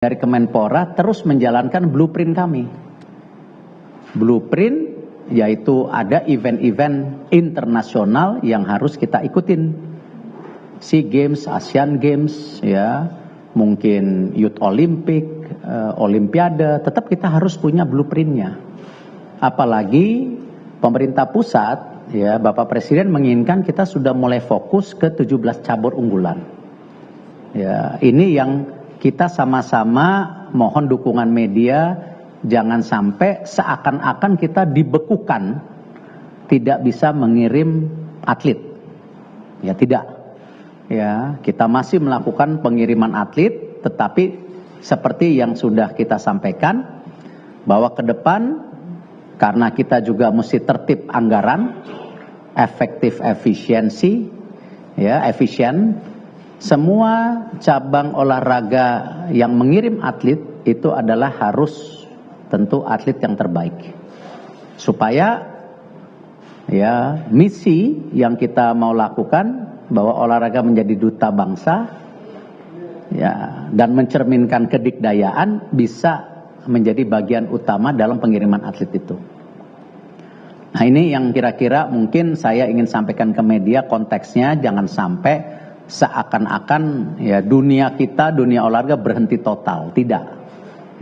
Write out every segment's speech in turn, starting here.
Dari Kemenpora terus menjalankan blueprint kami. Blueprint yaitu ada event-event internasional yang harus kita ikutin. SEA Games, Asian Games, ya, mungkin Youth Olympic, Olimpiade, tetap kita harus punya blueprintnya. Apalagi pemerintah pusat, ya, Bapak Presiden menginginkan kita sudah mulai fokus ke 17 cabur unggulan. Ya, ini yang kita sama-sama mohon dukungan media, jangan sampai seakan-akan kita dibekukan tidak bisa mengirim atlet. Ya tidak. Ya, kita masih melakukan pengiriman atlet, tetapi seperti yang sudah kita sampaikan bahwa ke depan karena kita juga mesti tertib anggaran, efektif efisiensi, ya, efisien. Semua cabang olahraga yang mengirim atlet itu adalah harus tentu atlet yang terbaik. Supaya ya misi yang kita mau lakukan bahwa olahraga menjadi duta bangsa ya dan mencerminkan kedikdayaan bisa menjadi bagian utama dalam pengiriman atlet itu. Nah, ini yang kira-kira mungkin saya ingin sampaikan ke media, konteksnya jangan sampai seakan-akan ya dunia kita, dunia olahraga berhenti total. Tidak.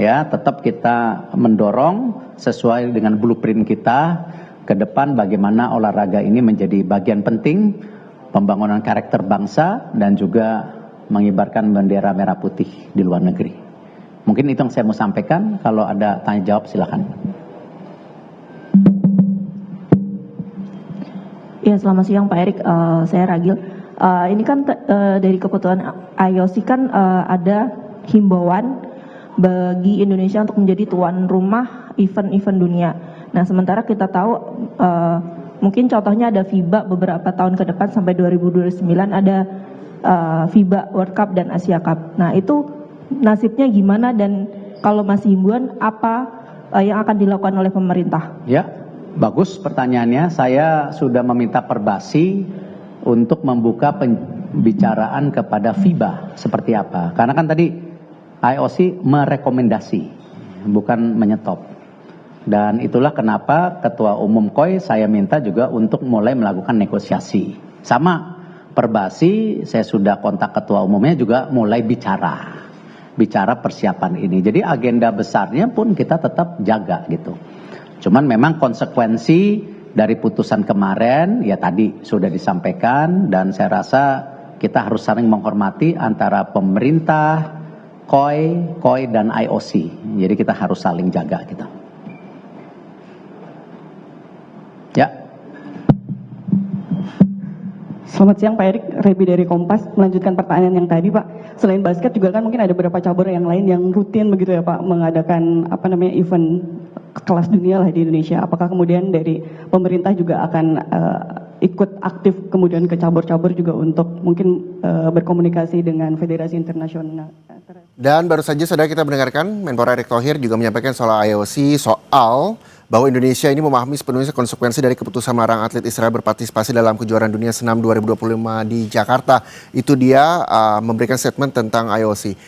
Ya, tetap kita mendorong sesuai dengan blueprint kita ke depan bagaimana olahraga ini menjadi bagian penting pembangunan karakter bangsa dan juga mengibarkan bendera merah putih di luar negeri. Mungkin itu yang saya mau sampaikan. Kalau ada tanya jawab silakan. Ya, selamat siang Pak Erik, saya Ragil. Ini kan dari keputusan IOC kan ada himbauan bagi Indonesia untuk menjadi tuan rumah event-event dunia. Nah, sementara kita tahu mungkin contohnya ada FIBA beberapa tahun ke depan sampai 2029 ada FIBA World Cup dan Asia Cup. Nah, itu nasibnya gimana dan kalau masih himbauan apa yang akan dilakukan oleh pemerintah? Ya, bagus pertanyaannya. Saya sudah meminta Perbasi untuk membuka pembicaraan kepada FIBA seperti apa. Karena kan tadi IOC merekomendasi, bukan menyetop. Dan itulah kenapa Ketua Umum KOI saya minta juga untuk mulai melakukan negosiasi. Sama Perbasi, saya sudah kontak Ketua Umumnya juga mulai bicara persiapan ini. Jadi agenda besarnya pun kita tetap jaga gitu. Cuman memang konsekuensi dari putusan kemarin ya tadi sudah disampaikan dan saya rasa kita harus saling menghormati antara pemerintah, KOI dan IOC. Jadi kita harus saling jaga gitu. Ya. Selamat siang Pak Erik, Rebi dari Kompas. Melanjutkan pertanyaan yang tadi Pak, selain basket juga kan mungkin ada beberapa cabur yang lain yang rutin begitu ya Pak, mengadakan event kelas dunia lah di Indonesia. Apakah kemudian dari pemerintah juga akan ikut aktif kemudian ke cabur-cabur juga untuk mungkin berkomunikasi dengan federasi internasional? Dan baru saja saudara kita mendengarkan Menpora Erick Thohir juga menyampaikan soal IOC soal bahwa Indonesia ini memahami sepenuhnya konsekuensi dari keputusan melarang atlet Israel berpartisipasi dalam kejuaraan dunia senam 2025 di Jakarta. Itu dia memberikan statement tentang IOC.